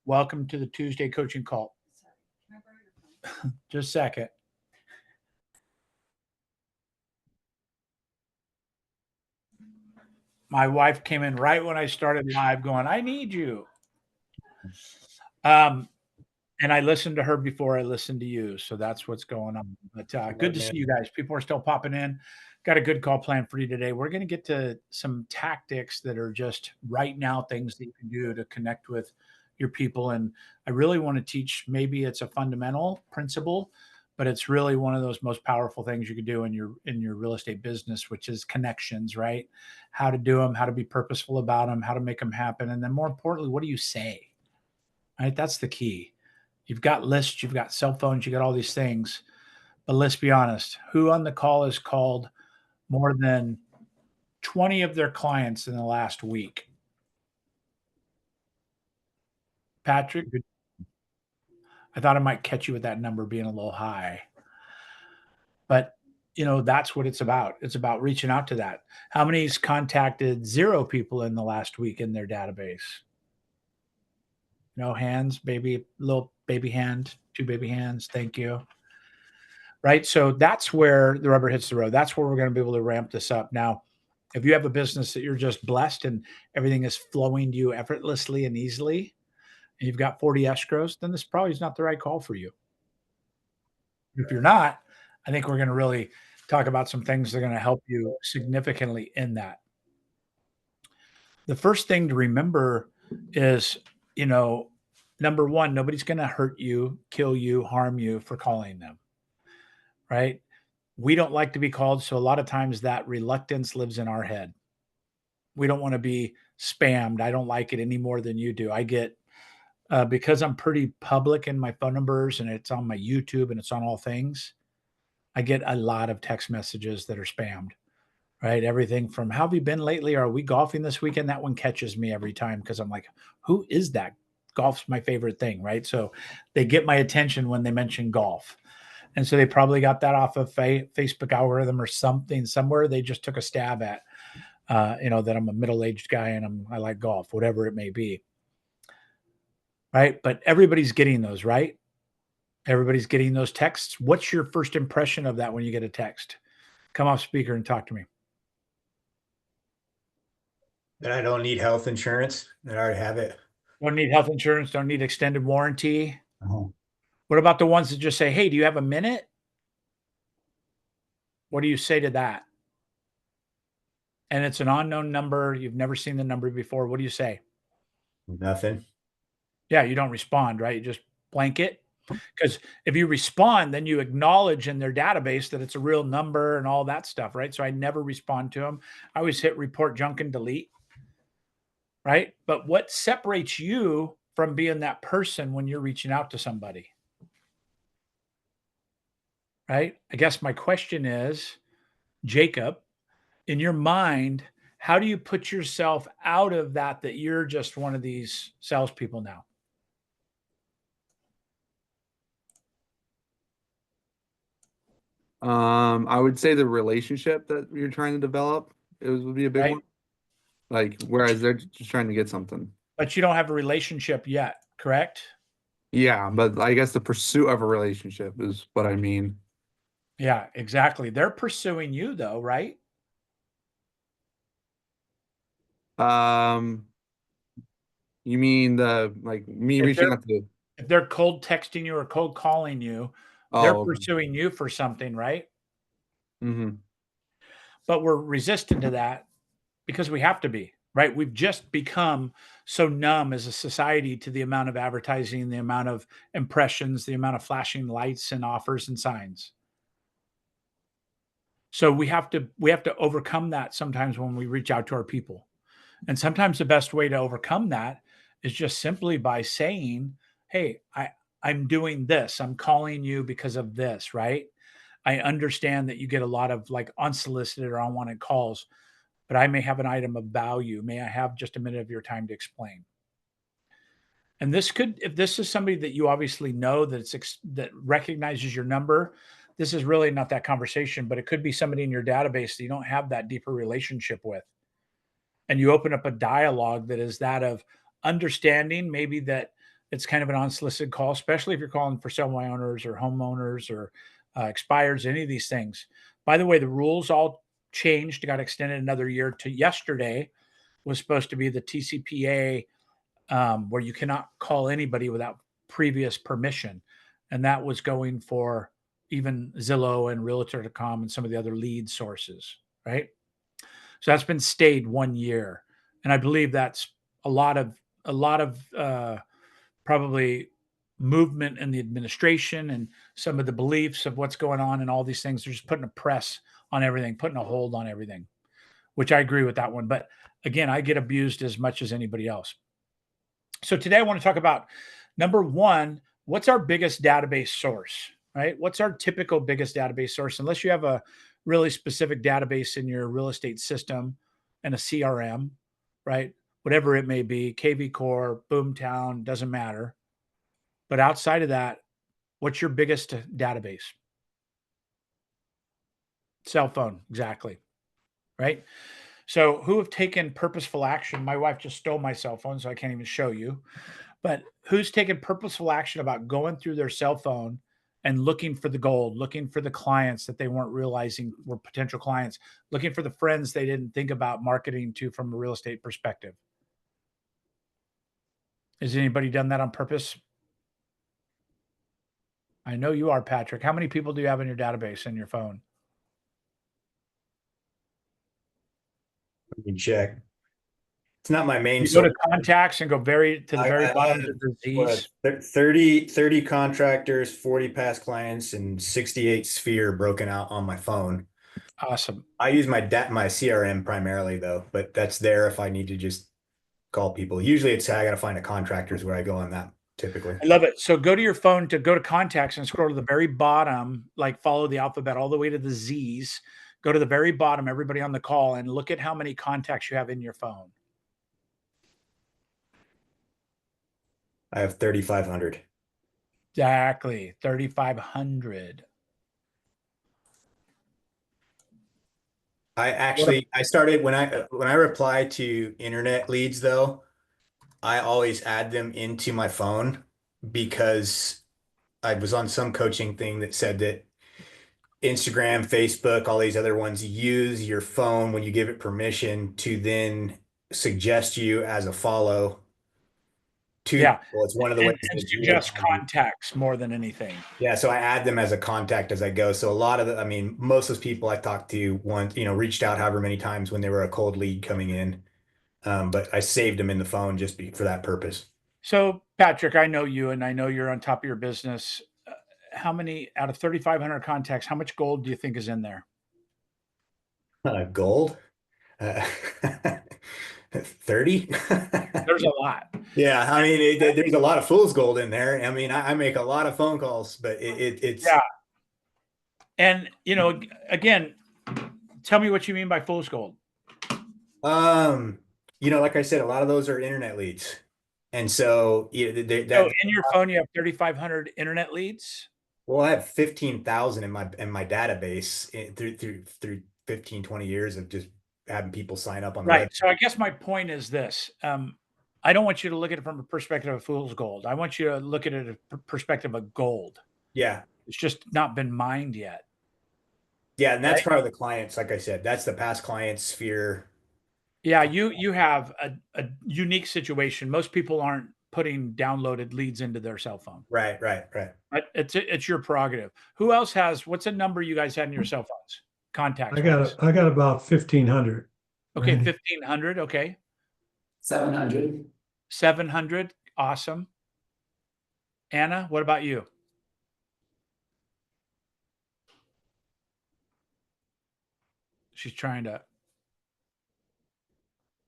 Welcome to the Tuesday coaching call. Just a second. My wife came in right when I started live going, I need you. And I listened to her before I listened to you. So that's what's going on. But good to see you guys. People are still popping in. Got a good call planned for you today. We're going to get to some tactics that are just right now things that you can do to connect with your people. And I really want to teach, maybe it's a fundamental principle, but it's really one of those most powerful things you can do in your real estate business, which is connections, right? How to do them, how to be purposeful about them, how to make them happen. And then more importantly, what do you say? Right? That's the key. You've got lists, you've got cell phones, you got all these things. But let's be honest, who on the call has called more than 20 of their clients in the last week? Patrick, I thought I might catch you with that number being a little high. But that's what it's about. It's about reaching out to that. How many's contacted 0 people in the last week in their database? No hands, baby, little baby hand, 2 baby hands. Thank you. Right. So that's where the rubber hits the road. That's where we're going to be able to ramp this up. Now, if you have a business that you're just blessed and everything is flowing to you effortlessly and easily, and you've got 40 escrows, then this probably is not the right call for you. If you're not, I think we're going to really talk about some things that are going to help you significantly in that. The first thing to remember is, number one, nobody's going to hurt you, kill you, harm you for calling them, right? We don't like to be called. So a lot of times that reluctance lives in our head. We don't want to be spammed. I don't like it any more than you do. I get, because I'm pretty public in my phone numbers and it's on my YouTube and it's on all things, I get a lot of text messages that are spammed, right? Everything from how have you been lately? Are we golfing this weekend? That one catches me every time because I'm like, who is that? Golf's my favorite thing, right? So they get my attention when they mention golf. And so they probably got that off of Facebook algorithm or something somewhere. They just took a stab at, that I'm a middle-aged guy and I like golf, whatever it may be. Right. But everybody's getting those, right? Everybody's getting those texts. What's your first impression of that when you get a text? Come off speaker and talk to me. That I don't need health insurance, that I already have it. Don't need health insurance, don't need extended warranty. Uh-huh. What about the ones that just say, hey, do you have a minute? What do you say to that? And it's an unknown number. You've never seen the number before. What do you say? Nothing. Yeah, you don't respond, right? You just blanket. Because if you respond, then you acknowledge in their database that it's a real number and all that stuff, right? So I never respond to them. I always hit report junk and delete, right? But what separates you from being that person when you're reaching out to somebody? Right? I guess my question is, Jacob, in your mind, how do you put yourself out of that you're just one of these salespeople now? I would say the relationship that you're trying to develop would be a big Right. one. Like, whereas they're just trying to get something. But you don't have a relationship yet, correct? Yeah, but I guess the pursuit of a relationship is what I mean. Yeah, exactly. They're pursuing you though, right? Um, you mean me If reaching they're out to? if they're cold texting you or cold calling you, they're Oh, okay. pursuing you for something, right? Mm-hmm. But we're resistant to that because we have to be, right? We've just become so numb as a society to the amount of advertising, the amount of impressions, the amount of flashing lights and offers and signs. So we have to overcome that sometimes when we reach out to our people. And sometimes the best way to overcome that is just simply by saying, "Hey, I'm doing this. I'm calling you because of this," right? I understand that you get a lot of like unsolicited or unwanted calls, but I may have an item of value. May I have just a minute of your time to explain? And this could, if this is somebody that you obviously know that recognizes your number, this is really not that conversation, but it could be somebody in your database that you don't have that deeper relationship with. And you open up a dialogue that is that of understanding maybe that it's kind of an unsolicited call, especially if you're calling for semi owners or homeowners or expires, any of these things. By the way, the rules all changed, got extended another year to yesterday was supposed to be the TCPA, where you cannot call anybody without previous permission. And that was going for even Zillow and Realtor.com and some of the other lead sources, right? So that's been stayed 1 year. And I believe that's a lot of probably movement in the administration and some of the beliefs of what's going on and all these things. They're just putting a press on everything, putting a hold on everything, which I agree with that one. But again, I get abused as much as anybody else. So today I want to talk about number one, what's our biggest database source, right? What's our typical biggest database source? Unless you have a really specific database in your real estate system and a CRM, right? Whatever it may be, KV Core, Boomtown, doesn't matter. But outside of that, what's your biggest database? Cell phone, exactly, right? So who have taken purposeful action? My wife just stole my cell phone, so I can't even show you. But who's taken purposeful action about going through their cell phone and looking for the gold, looking for the clients that they weren't realizing were potential clients, looking for the friends they didn't think about marketing to from a real estate perspective? Has anybody done that on purpose? I know you are, Patrick. How many people do you have in your database in your phone? Let me check. It's not my main You go to source. contacts and go to the very I bottom have to the what, Z's. 30 contractors, 40 past clients, and 68 Sphere broken out on my phone. Awesome. I use my CRM primarily though, but that's there if I need to just call people. Usually it's I got to find a contractors where I go on that typically. I love it. So go to your phone to go to contacts and scroll to the very bottom, like follow the alphabet all the way to the Z's. Go to the very bottom, everybody on the call, and look at how many contacts you have in your phone. I have 3,500. Exactly. 3,500. I started when I reply to internet leads though, I always add them into my phone because I was on some coaching thing that said that Instagram, Facebook, all these other ones use your phone when you give it permission to then suggest you as a follow to Yeah. people. It's one of the ways And that suggest geotagging. contacts more than anything. Yeah, so I add them as a contact as I go. So a lot of I mean, most of those people I talked to once, reached out however many times when they were a cold lead coming in. But I saved them in the phone just for that purpose. So, Patrick, I know you and I know you're on top of your business. How many out of 3,500 contacts, how much gold do you think is in there? Gold, uh, 30. There's a lot. Yeah, I mean, there's a lot of fool's gold in there. I mean, I make a lot of phone calls, but it's Yeah. And, again, tell me what you mean by fool's gold. like I said, a lot of those are internet leads, and so So in your phone, you have 3,500 internet leads. Well, I have 15,000 in my database through 15, 20 years of just having people sign up on the Right. web. So I guess my point is this. I don't want you to look at it from a perspective of fool's gold. I want you to look at it a perspective of gold. Yeah. It's just not been mined yet. Yeah, and that's Right? part of the clients, like I said, that's the past client sphere. Yeah, you have a unique situation. Most people aren't putting downloaded leads into their cell phone. Right. But it's your prerogative. Who else has what's a number you guys had in your cell phones? Contacts. I got about 1,500. Okay, Randy. 1,500. Okay. 700. 700. Awesome. Anna, what about you? She's trying to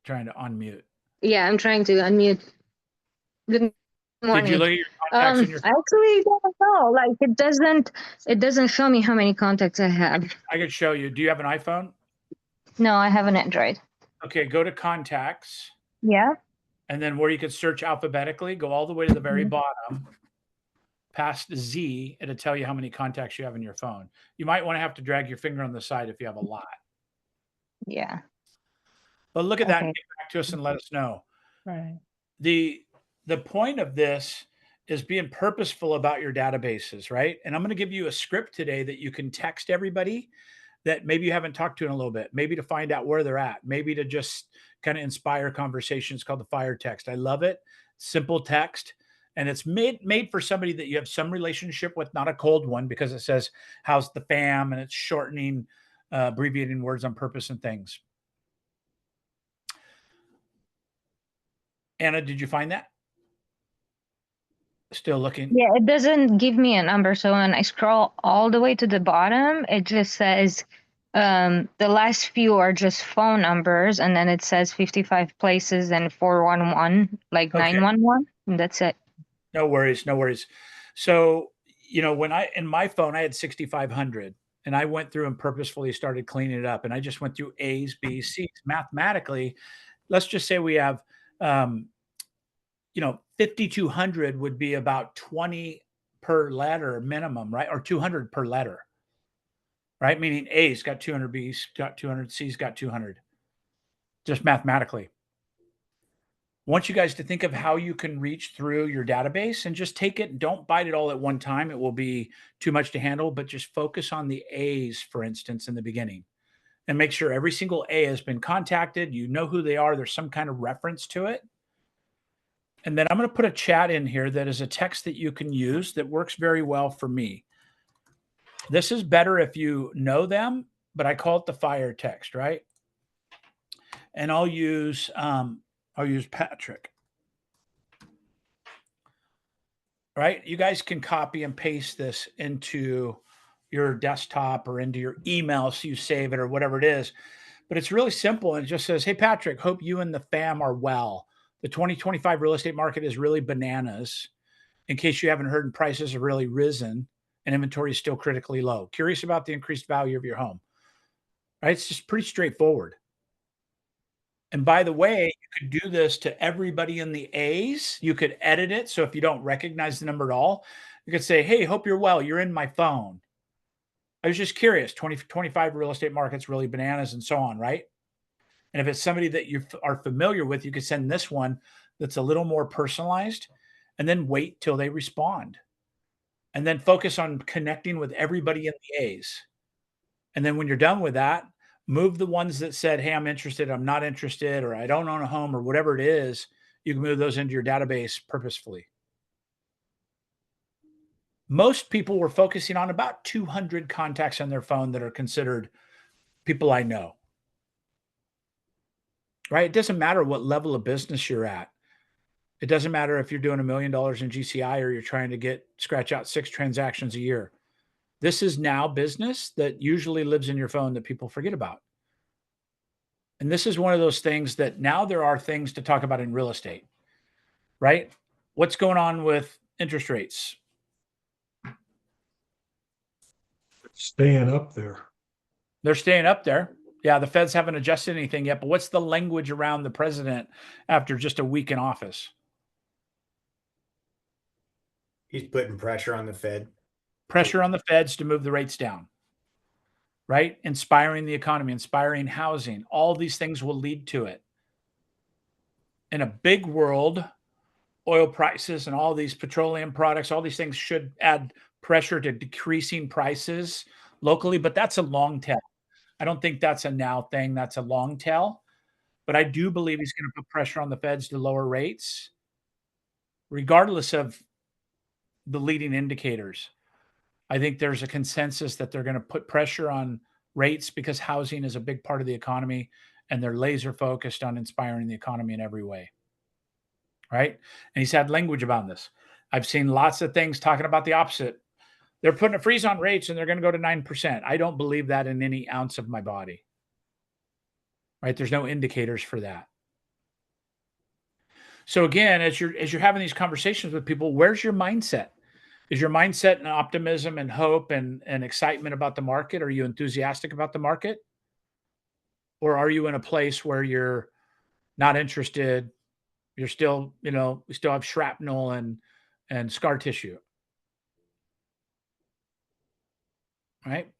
unmute. Yeah, I'm trying to unmute. Good morning. Did you look at your contacts in your I actually don't know. Like it doesn't show me how many contacts I have. I could show you. Do you have an iPhone? No, I have an Android. Okay, go to contacts. Yeah. And then where you could search alphabetically, go all the way to the very bottom, past Z, it'll tell you how many contacts you have in your phone. You might want to have to drag your finger on the side if you have a lot. Yeah. But look at that and Okay. get back to us and let us know. Right. The point of this is being purposeful about your databases, right? And I'm going to give you a script today that you can text everybody that maybe you haven't talked to in a little bit, maybe to find out where they're at, maybe to just kind of inspire conversations, called the fire text. I love it. Simple text. And it's made for somebody that you have some relationship with, not a cold one, because it says, how's the fam? And it's shortening, abbreviating words on purpose and things. Anna, did you find that? Still looking. Yeah, it doesn't give me a number. So when I scroll all the way to the bottom, it just says the last few are just phone numbers, and then it says 55 places and 411, like Okay. 911, and that's it. No worries, no worries. So, when in my phone, I had 6,500, and I went through and purposefully started cleaning it up. And I just went through A's, B's, C's. Mathematically, let's just say we have, 5,200 would be about 20 per letter minimum, right? Or 200 per letter, right? Meaning A's got 200, B's got 200, C's got 200, just mathematically. I want you guys to think of how you can reach through your database and just take it. Don't bite it all at one time. It will be too much to handle, but just focus on the A's, for instance, in the beginning, and make sure every single A has been contacted. You know who they are. There's some kind of reference to it. And then I'm going to put a chat in here that is a text that you can use that works very well for me. This is better if you know them, but I call it the fire text, right? And I'll use Patrick. Right? You guys can copy and paste this into your desktop or into your email so you save it or whatever it is. But it's really simple. And it just says, hey, Patrick, hope you and the fam are well. The 2025 real estate market is really bananas. In case you haven't heard, prices have really risen and inventory is still critically low. Curious about the increased value of your home. Right? It's just pretty straightforward. And by the way, you could do this to everybody in the A's. You could edit it. So if you don't recognize the number at all, you could say, hey, hope you're well. You're in my phone. I was just curious. 2025 real estate market's really bananas and so on, right? And if it's somebody that you are familiar with, you could send this one that's a little more personalized and then wait till they respond. And then focus on connecting with everybody in the A's. And then when you're done with that, move the ones that said, hey, I'm interested, I'm not interested, or I don't own a home, or whatever it is. You can move those into your database purposefully. Most people were focusing on about 200 contacts on their phone that are considered people I know. Right? It doesn't matter what level of business you're at. It doesn't matter if you're doing $1 million in GCI or you're trying to scratch out 6 transactions a year. This is now business that usually lives in your phone that people forget about. And this is one of those things that now there are things to talk about in real estate, right? What's going on with interest rates? Staying up there. They're staying up there. Yeah, the Feds haven't adjusted anything yet, but what's the language around the president after just a week in office? He's putting pressure on the Fed. Pressure on the Feds to move the rates down, right? Inspiring the economy, inspiring housing. All these things will lead to it. In a big world, oil prices and all these petroleum products, all these things should add pressure to decreasing prices locally, but that's a long tail. I don't think that's a now thing. That's a long tail. But I do believe he's going to put pressure on the Feds to lower rates, regardless of the leading indicators. I think there's a consensus that they're going to put pressure on rates because housing is a big part of the economy and they're laser focused on inspiring the economy in every way. Right? And he's had language about this. I've seen lots of things talking about the opposite. They're putting a freeze on rates and they're going to go to 9%. I don't believe that in any ounce of my body. Right? There's no indicators for that. So again, as you're having these conversations with people, where's your mindset? Is your mindset in optimism and hope and excitement about the market? Are you enthusiastic about the market? Or are you in a place where you're not interested? You're still, we still have shrapnel and scar tissue. Right?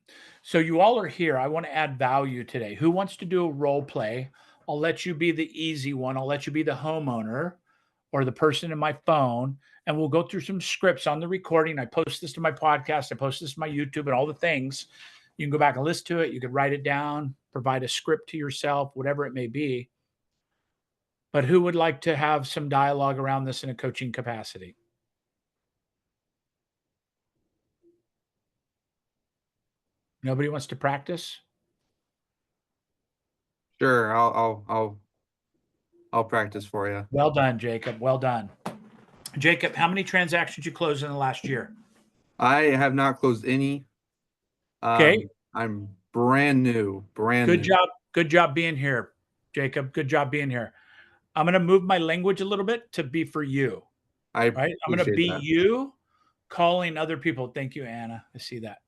So you all are here. I want to add value today. Who wants to do a role play? I'll let you be the easy one. I'll let you be the homeowner or the person in my phone, and we'll go through some scripts on the recording. I post this to my podcast. I post this to my YouTube and all the things. You can go back and listen to it. You could write it down, provide a script to yourself, whatever it may be. But who would like to have some dialogue around this in a coaching capacity? Nobody wants to practice? Sure, I'll practice for you. Well done, Jacob. Well done. Jacob, how many transactions you closed in the last year? I have not closed any. Okay. I'm brand new. Good job. Good job being here, Jacob. Good job being here. I'm going to move my language a little bit to be for you. I Right? I'm going to be you calling other people. Thank you, Anna. I see that.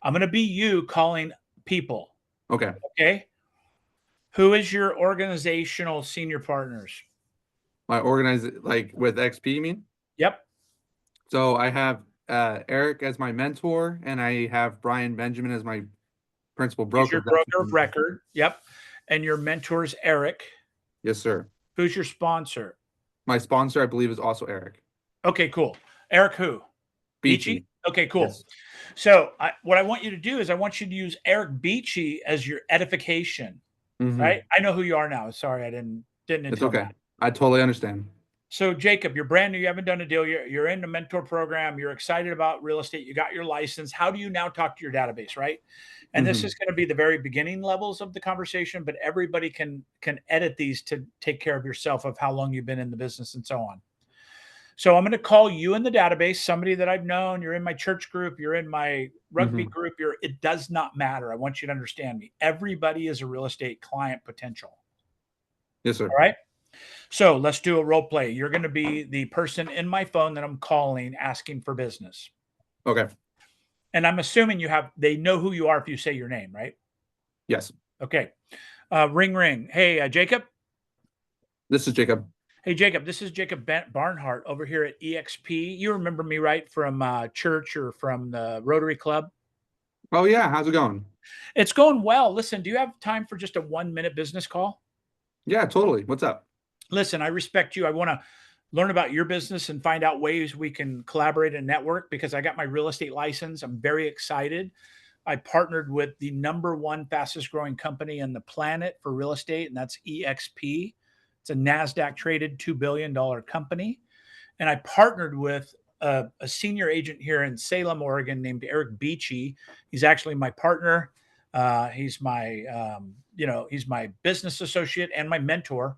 I'm going to be you calling people. Okay. Okay. Who is your organizational senior partners? My organize like with XP, you mean? Yep. So I have Eric as my mentor, and I have Brian Benjamin as my principal He's broker. your broker of record. Yep. And your mentor is Eric. Yes, sir. Who's your sponsor? My sponsor, I believe, is also Eric. Okay, cool. Eric who? Beachy. Okay, cool. Yes. So what I want you to do is I want you to use Eric Beachy as your edification, Mhm. right? I know who you are now. Sorry, I didn't It's intend okay. that. I totally understand. So Jacob, you're brand new. You haven't done a deal. You're in the mentor program. You're excited about real estate. You got your license. How do you now talk to your database, right? And this Mhm. is going to be the very beginning levels of the conversation, but everybody can edit these to take care of yourself of how long you've been in the business and so on. So I'm going to call you in the database, somebody that I've known. You're in my church group. You're in my rugby Mhm. group. It does not matter. I want you to understand me. Everybody is a real estate client potential. Yes, sir. All right. So let's do a role play. You're going to be the person in my phone that I'm calling asking for business. Okay. And I'm assuming they know who you are if you say your name, right? Yes. Okay. Ring, ring. Hey, Jacob. This is Jacob. Hey, Jacob, this is Jacob Barnhart over here at EXP. You remember me, right, from church or from the Rotary Club? Oh yeah, how's it going? It's going well. Listen, do you have time for just a 1-minute business call? Yeah, totally. What's up? Listen, I respect you. I want to learn about your business and find out ways we can collaborate and network because I got my real estate license. I'm very excited. I partnered with the #1 fastest growing company on the planet for real estate, and that's EXP. It's a NASDAQ traded $2 billion company. And I partnered with a senior agent here in Salem, Oregon named Eric Beachy. He's actually my partner. He's my, he's my business associate and my mentor.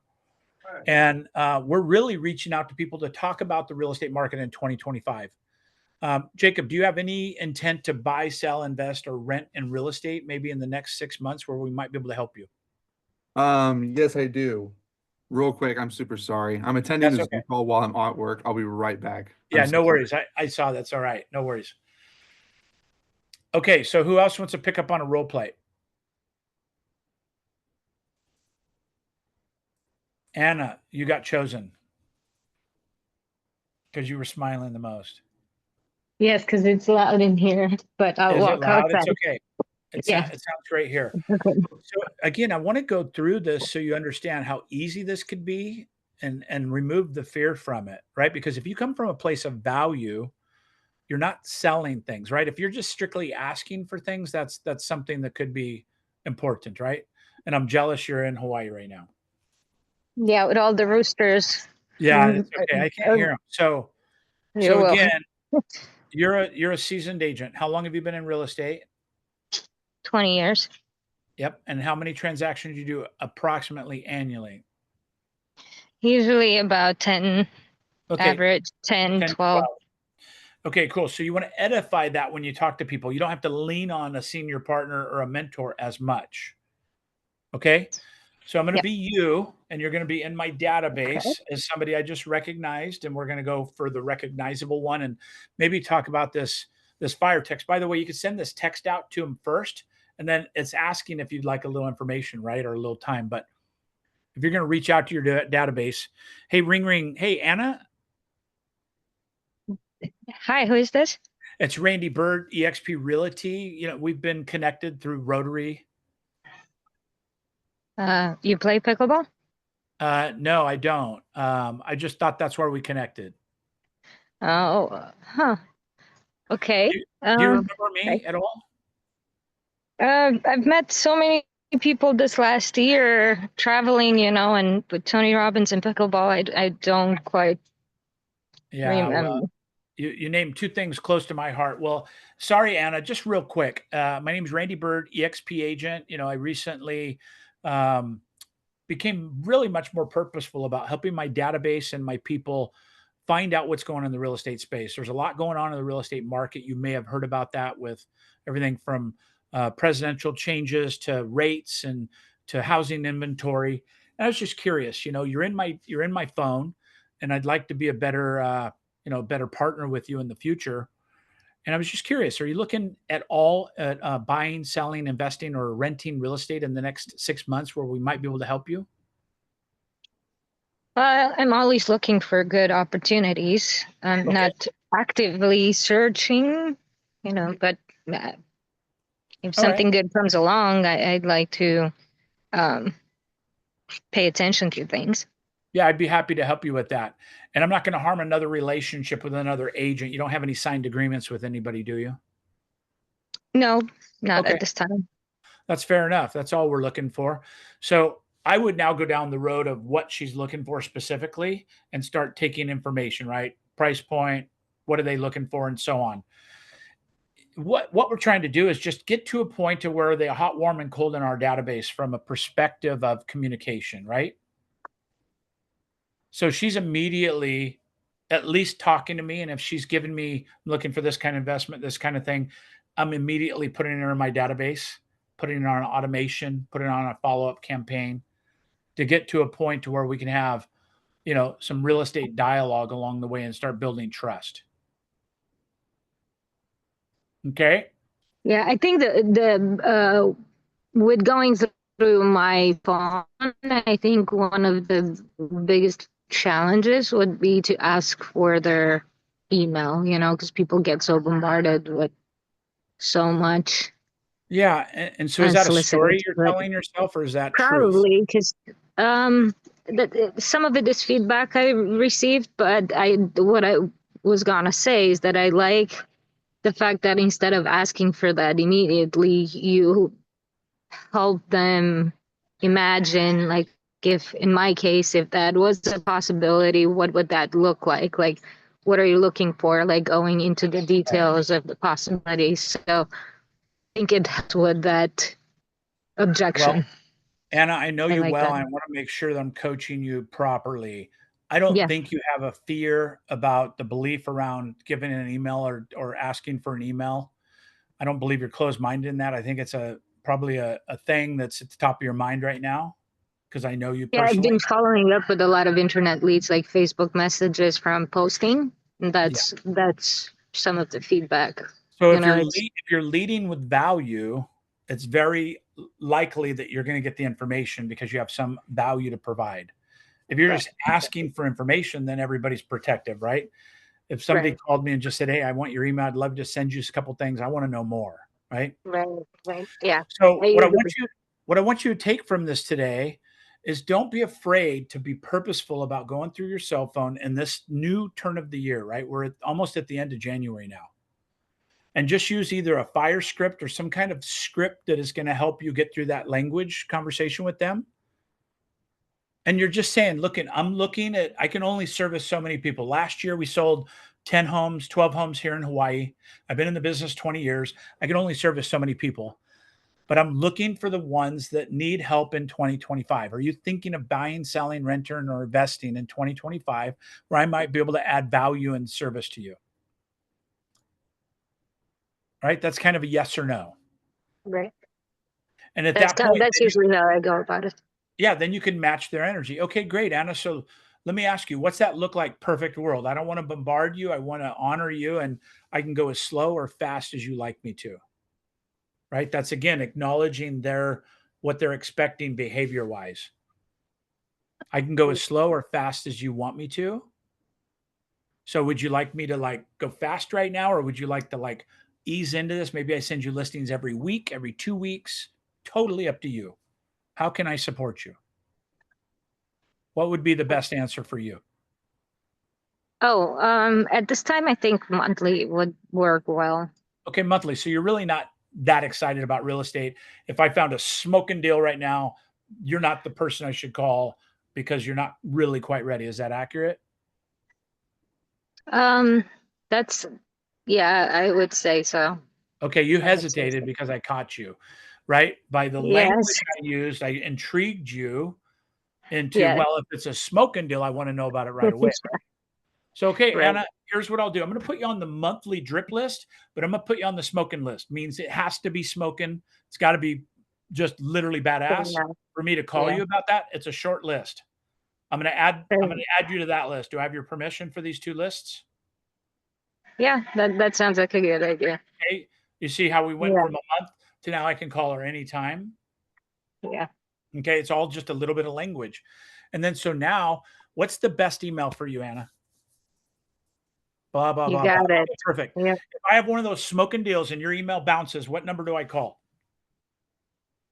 And we're really reaching out to people to talk about the real estate market in 2025. Jacob, do you have any intent to buy, sell, invest, or rent in real estate maybe in the next 6 months where we might be able to help you? Yes, I do. Real quick, I'm super sorry. I'm attending That's this okay. call while I'm at work. I'll be right back. Yeah, I'm so no sorry. worries. I saw that's all right. No worries. Okay, so who else wants to pick up on a role play? Anna, you got chosen because you were smiling the most. Yes, because it's loud in here, but I'll Is it walk loud? outside. It's okay. It sounds great here. Okay. So again, I want to go through this so you understand how easy this could be and remove the fear from it, right? Because if you come from a place of value, you're not selling things, right? If you're just strictly asking for things, that's something that could be important, right? And I'm jealous you're in Hawaii right now. Yeah, with all the roosters. Yeah, it's okay. I can't hear them. So You will. again, you're a seasoned agent. How long have you been in real estate? 20 years. Yep. And how many transactions you do approximately annually? Usually about 10, Okay. average 10, 10 to 12. Okay, cool. So you want to edify that when you talk to people. You don't have to lean on a senior partner or a mentor as much. Okay. So I'm going to Yep. be you, and you're going to be in my database Okay. as somebody I just recognized, and we're going to go for the recognizable one and maybe talk about this fire text. By the way, you could send this text out to them first, and then it's asking if you'd like a little information, right, or a little time. But if you're going to reach out to your database, hey, ring, ring, hey, Anna, Hi, who is this? it's Randy Bird, EXP Realty. You know, we've been connected through Rotary. You play pickleball? No, I don't. I just thought that's where we connected. Oh, huh. Okay. Do you remember I, me at all? I've met so many people this last year traveling, and with Tony Robbins and pickleball, I don't quite Yeah, well, remember. you named two things close to my heart. Well, sorry, Anna, just real quick. My name is Randy Bird, EXP agent. I recently um, became really much more purposeful about helping my database and my people find out what's going on in the real estate space. There's a lot going on in the real estate market. You may have heard about that with everything from presidential changes to rates and to housing inventory. And I was just curious. You're in my phone, and I'd like to be a better better partner with you in the future. And I was just curious, are you looking at all at buying, selling, investing, or renting real estate in the next 6 months where we might be able to help you? I'm always looking for good opportunities. I'm Okay. not actively searching, but uh, if All right. something good comes along, I'd like to um, pay attention to things. Yeah, I'd be happy to help you with that. And I'm not going to harm another relationship with another agent. You don't have any signed agreements with anybody, do you? No, not Okay. at this time. That's fair enough. That's all we're looking for. So I would now go down the road of what she's looking for specifically and start taking information, right? Price point, what are they looking for, and so on. What we're trying to do is just get to a point to where they are hot, warm, and cold in our database from a perspective of communication, right? So she's immediately at least talking to me. And if she's given me looking for this kind of investment, this kind of thing, I'm immediately putting her in my database, putting it on automation, putting it on a follow-up campaign to get to a point to where we can have, some real estate dialogue along the way and start building trust. Okay. Yeah, I think the with going through my phone, I think one of the biggest challenges would be to ask for their email, because people get so bombarded with so much Yeah. And so is that a unsolicited. story you're But telling yourself or is that truth? probably because um, some of it is feedback I received, but what I was gonna say is that I like the fact that instead of asking for that immediately, you help them imagine, like, if in my case, if that was a possibility, what would that look like? Like, what are you looking for? Like, going into the details of the possibilities. So I think it helps with that Well, objection. Anna, I know I you like well. that. I want to make sure that I'm coaching you properly. I don't Yeah. think you have a fear about the belief around giving an email or asking for an email. I don't believe you're closed minded in that. I think it's probably a thing that's at the top of your mind right now because I know you Yeah, I've personally. been following up with a lot of internet leads, like Facebook messages from posting. And Yeah. that's some of the feedback. So It's if you're leading with value, it's very likely that you're going to get the information because you have some value to provide. If you're right, just asking for information, then everybody's protective, right? If somebody right, called me and just said, "Hey, I want your email. I'd love to send you a couple things. I want to know more." Right? right, right. Yeah, So I agree. what I want you to take from this today is don't be afraid to be purposeful about going through your cell phone in this new turn of the year, right? Almost at the end of January now. And just use either a fire script or some kind of script that is going to help you get through that language conversation with them. And you're just saying, I'm looking at, I can only service so many people. Last year, we sold 10 homes, 12 homes here in Hawaii. I've been in the business 20 years. I can only service so many people, but I'm looking for the ones that need help in 2025. Are you thinking of buying, selling, renting, or investing in 2025 where I might be able to add value and service to you? Right? That's kind of a yes or no. Right. And at that point, That's usually how I go about it. yeah, then you can match their energy. Okay, great, Anna. So let me ask you, what's that look like? Perfect world. I don't want to bombard you. I want to honor you, and I can go as slow or fast as you like me to. Right? That's again acknowledging what they're expecting behavior wise. I can go as slow or fast as you want me to. So would you like me to go fast right now, or would you like to ease into this? Maybe I send you listings every week, every 2 weeks. Totally up to you. How can I support you? What would be the best answer for you? Oh, at this time, I think monthly would work well. Okay, monthly. So you're really not that excited about real estate. If I found a smoking deal right now, you're not the person I should call because you're not really quite ready. Is that accurate? Um, that's, yeah, I would say so. Okay, you I would say hesitated so. because I caught you, right? By the language Yes, I used, I intrigued you into, yes. well, if it's a smoking deal, I want to know about it right away. So, okay, Right. Anna, here's what I'll do. I'm going to put you on the monthly drip list, but I'm going to put you on the smoking list. Means it has to be smoking. It's got to be just literally badass Yeah, for me to call yeah. you about that. It's a short list. I'm going to add you to that list. Do I have your permission for these two lists? Yeah, that sounds like a good idea. Okay. You see how we went Yeah, from a month to now I can call her anytime. yeah. Okay. It's all just a little bit of language. And then so now, what's the best email for you, Anna? Blah, blah, You blah, blah. got it. Okay, perfect. Yeah, If I have one of those smoking deals and your email bounces, what number do I call?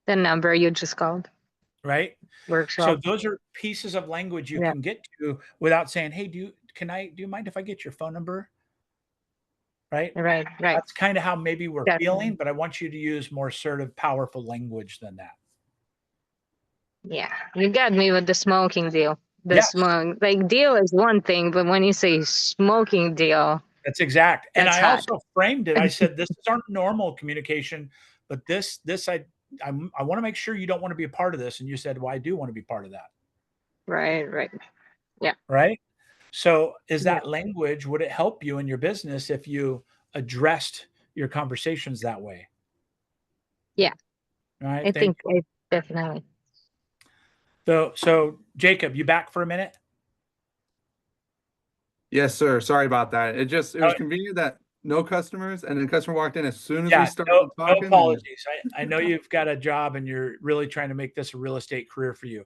the number you just called. Right. So Workshop. those are pieces of language you Yeah, can get to without saying, hey, do you mind if I get your phone number? Right. right, right. That's kind of how maybe we're Definitely. feeling, but I want you to use more assertive, powerful language than that. Yeah, you got me with the smoking deal. The Yes, smoke, like deal is one thing, but when you say smoking deal, that's exact. And that's I hot. also framed it. I said, this is our normal communication, but I want to make sure you don't want to be a part of this. And you said, well, I do want to be part of that. Right, right. Yeah, Right. So is yeah, that language, would it help you in your business if you addressed your conversations that way? yeah. All right. I Thank think I definitely. you. So Jacob, you back for a minute? Yes, sir. Sorry about that. It was Oh, convenient that no customers, and then customer walked in as soon as we yeah, started no talking. And apologies. I know you've got a job and you're really trying to make this a real estate career for you.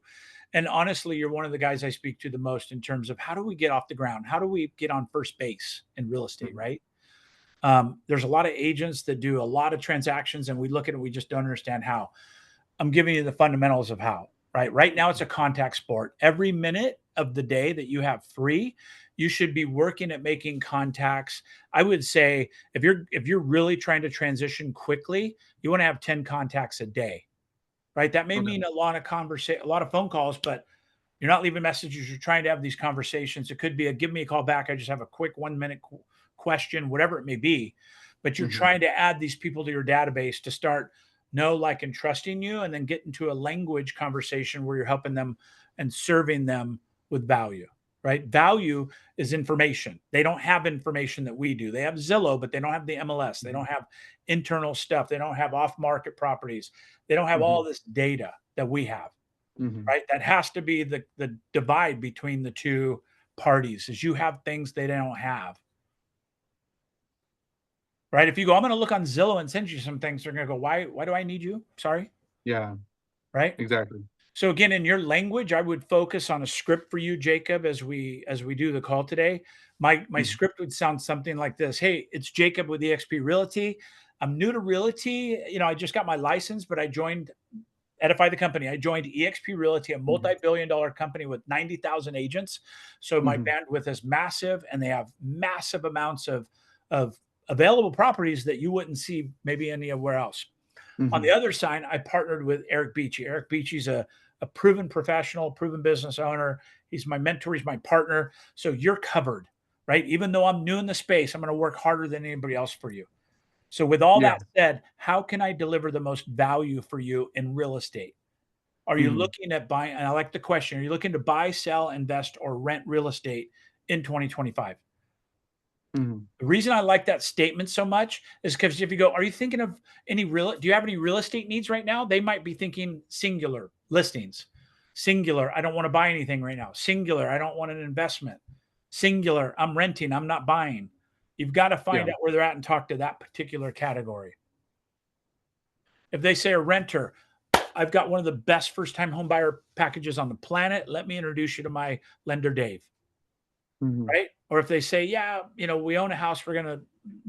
And honestly, you're one of the guys I speak to the most in terms of how do we get off the ground? How do we get on first base in real estate, right? There's a lot of agents that do a lot of transactions and we look at it, we just don't understand how. I'm giving you the fundamentals of how, right? Right now, it's a contact sport. Every minute of the day that you have free, you should be working at making contacts. I would say if you're really trying to transition quickly, you want to have 10 contacts a day, right? That may Okay. mean a lot of phone calls, but you're not leaving messages. You're trying to have these conversations. It could be give me a call back. I just have a quick 1 minute question, whatever it may be. But you're Mhm. trying to add these people to your database to start know, like, and trusting you, and then get into a language conversation where you're helping them and serving them with value, right? Value is information. They don't have information that we do. They have Zillow, but they don't have the MLS. They Mhm. don't have internal stuff. They don't have off market properties. They don't have all Mhm. this data that we have, Mhm. right? That has to be the divide between the two parties is you have things they don't have. Right? If you go, I'm going to look on Zillow and send you some things, they're going to go, why do I need you? Sorry. Yeah, Right? exactly. So again, in your language, I would focus on a script for you, Jacob, as we do the call today. My Mhm. script would sound something like this. Hey, it's Jacob with eXp Realty. I'm new to realty. I just got my license, but I joined Edify the company. I joined eXp Realty, a Mhm. multi-billion-dollar company with 90,000 agents. So my Mhm. bandwidth is massive, and they have massive amounts of available properties that you wouldn't see maybe anywhere else. On the Mhm. other side, I partnered with Eric Beachy. Eric Beachy's a proven professional, proven business owner. He's my mentor. He's my partner. So you're covered, right? Even though I'm new in the space, I'm going to work harder than anybody else for you. So with all Yeah. that said, how can I deliver the most value for you in real estate? Are you Mhm. looking at buying? And I like the question. Are you looking to buy, sell, invest, or rent real estate in 2025? Mhm. The reason I like that statement so much is because if you go, are you thinking of do you have any real estate needs right now? They might be thinking singular listings, singular. I don't want to buy anything right now. Singular. I don't want an investment. Singular. I'm renting. I'm not buying. You've got to Yeah. find out where they're at and talk to that particular category. If they say a renter, I've got one of the best first time home buyer packages on the planet. Let me introduce you to my lender, Dave. Mhm. Right? Or if they say, yeah, we own a house, we're going to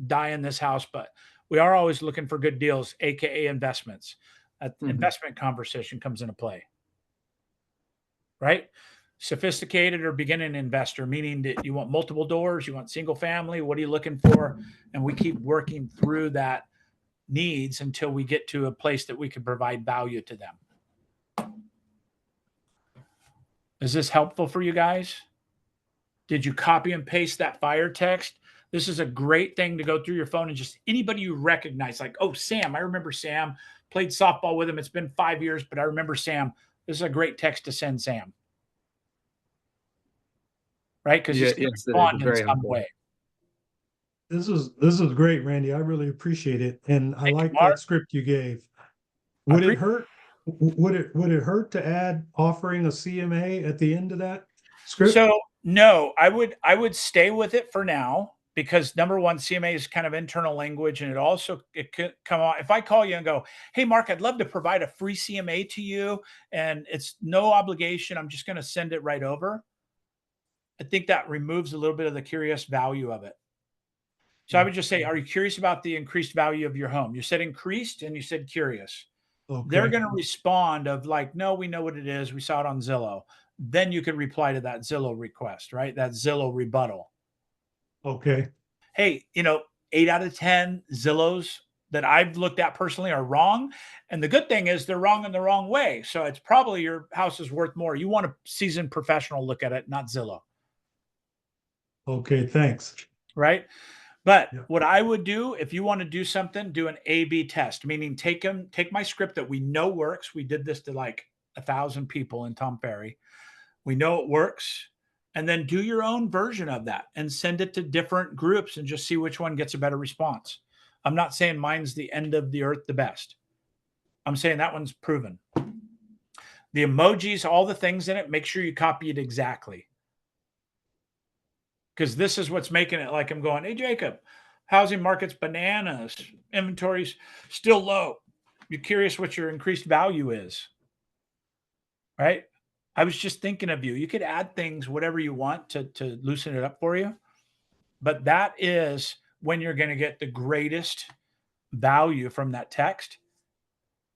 die in this house, but we are always looking for good deals, AKA investments. That Mhm. investment conversation comes into play. Right? Sophisticated or beginning investor, meaning that you want multiple doors, you want single family, what are you looking for? And we keep working through that needs until we get to a place that we can provide value to them. Is this helpful for you guys? Did you copy and paste that fire text? This is a great thing to go through your phone and just anybody you recognize, like, oh, Sam, I remember Sam, played softball with him. It's been 5 years, but I remember Sam. This is a great text to send Sam. Right? Because Yes, he's it is. respond in Very some helpful. way. This is great, Randy. I really appreciate it. And I Thank you, like Mark. that script you gave. I Would it pre- hurt? Would it hurt to add offering a CMA at the end of that script? So no, I would stay with it for now because number one, CMA is kind of internal language, and it could come out. If I call you and go, "Hey, Mark, I'd love to provide a free CMA to you, and it's no obligation. I'm just going to send it right over." I think that removes a little bit of the curious value of it. So I would just say, "Are you curious about the increased value of your home?" You said increased, and you said curious. They're Okay. going to respond of like, no, we know what it is. We saw it on Zillow. Then you could reply to that Zillow request, right? That Zillow rebuttal. Okay. Hey, 8 out of 10 Zillows that I've looked at personally are wrong. And the good thing is they're wrong in the wrong way. So it's probably your house is worth more. You want a seasoned professional look at it, not Zillow. Okay. Thanks. Right. But Yeah. what I would do if you want to do something, do an A/B test, meaning take my script that we know works. We did this to like 1,000 people in Tom Ferry. We know it works. And then do your own version of that and send it to different groups and just see which one gets a better response. I'm not saying mine's the end of the earth the best. I'm saying that one's proven. The emojis, all the things in it, make sure you copy it exactly. Because this is what's making it like I'm going, hey, Jacob, housing market's bananas, inventory's still low. You're curious what your increased value is, right? I was just thinking of you. You could add things, whatever you want to loosen it up for you. But that is when you're going to get the greatest value from that text.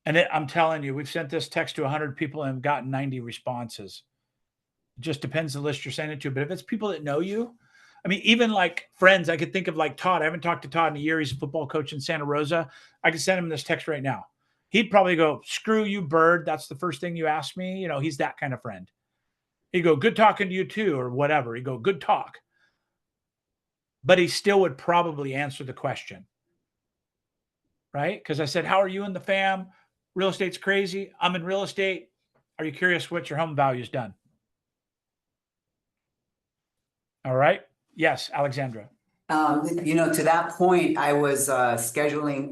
And I'm telling you, we've sent this text to 100 people and gotten 90 responses. It just depends the list you're sending it to. But if it's people that know you, I mean, even like friends, I could think of like Todd. I haven't talked to Todd in a year. He's a football coach in Santa Rosa. I could send him this text right now. He'd probably go, screw you, bird. That's the first thing you asked me. He's that kind of friend. He'd go, good talking to you too, or whatever. He'd go, good talk. But he still would probably answer the question. Right? Because I said, how are you in the fam? Real estate's crazy. I'm in real estate. Are you curious what your home value's done? All right. Yes, Alexandra. To that point, I was scheduling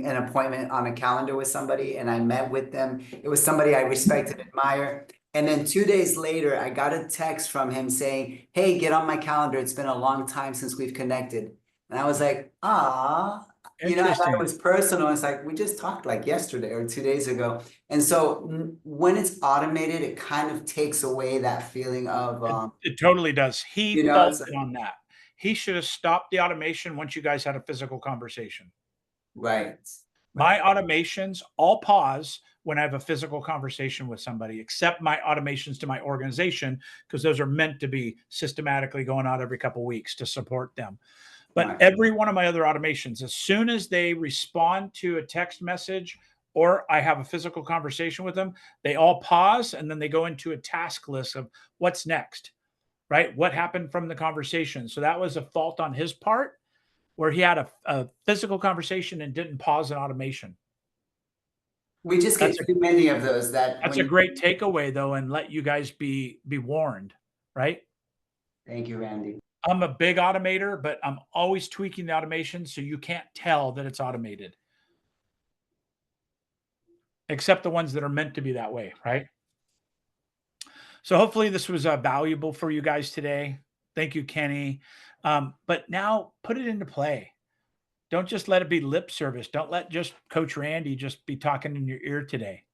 an appointment on a calendar with somebody, and I met with them. It was somebody I respect and admire. And then 2 days later, I got a text from him saying, hey, get on my calendar. It's been a long time since we've connected. And I was like, ah, I thought it was personal. It's like, we just talked like yesterday or 2 days ago. And so when it's automated, it kind of takes away that feeling of, it totally does. He it's faulted like, on that. He should have stopped the automation once you guys had a physical conversation. right. My automations all pause when I have a physical conversation with somebody, except my automations to my organization, because those are meant to be systematically going out every couple of weeks to support them. But Right. every one of my other automations, as soon as they respond to a text message or I have a physical conversation with them, they all pause and then they go into a task list of what's next, right? What happened from the conversation? So that was a fault on his part where he had a physical conversation and didn't pause an automation. We just get too many of those That's a great takeaway though, and let you guys be warned, right? Thank you, Randy. I'm a big automator, but I'm always tweaking the automation so you can't tell that it's automated. Except the ones that are meant to be that way, right? So hopefully this was valuable for you guys today. Thank you, Kenny. But now put it into play. Don't just let it be lip service. Don't let just Coach Randy just be talking in your ear today.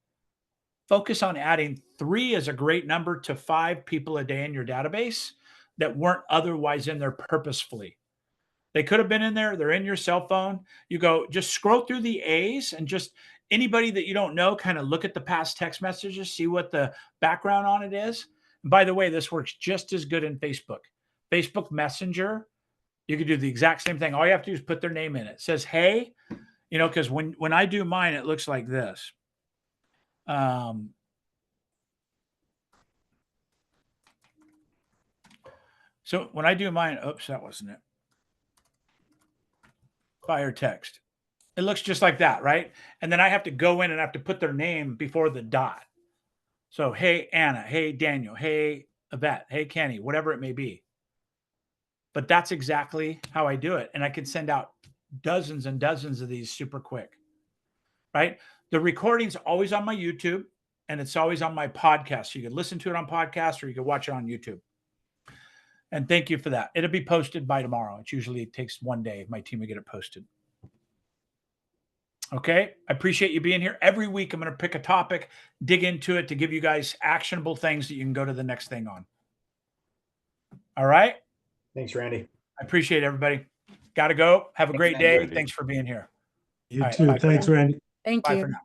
Focus on adding 3 as a great number to 5 people a day in your database that weren't otherwise in there purposefully. They could have been in there. They're in your cell phone. You go, just scroll through the A's and just anybody that you don't know, kind of look at the past text messages, see what the background on it is. By the way, this works just as good in Facebook. Facebook Messenger, you could do the exact same thing. All you have to do is put their name in it. It says, hey, you know, because when I do mine, it looks like this. So when I do mine, oops, that wasn't it. Fire text. It looks just like that, right? And then I have to go in and I have to put their name before the dot. So, hey, Anna, hey, Daniel, hey, Yvette, hey, Kenny, whatever it may be. But that's exactly how I do it. And I can send out dozens and dozens of these super quick, right? The recording's always on my YouTube and it's always on my podcast. So you can listen to it on podcast or you can watch it on YouTube. And thank you for that. It'll be posted by tomorrow. It takes one day. My team will get it posted. Okay. I appreciate you being here. Every week, I'm going to pick a topic, dig into it to give you guys actionable things that you can go to the next thing on. All right. Thanks, Randy. I appreciate everybody. Got to go. Have a great day. Randy. Thanks for being here. You All right, too. bye for Thanks, now. Randy. Thank Bye you. for now.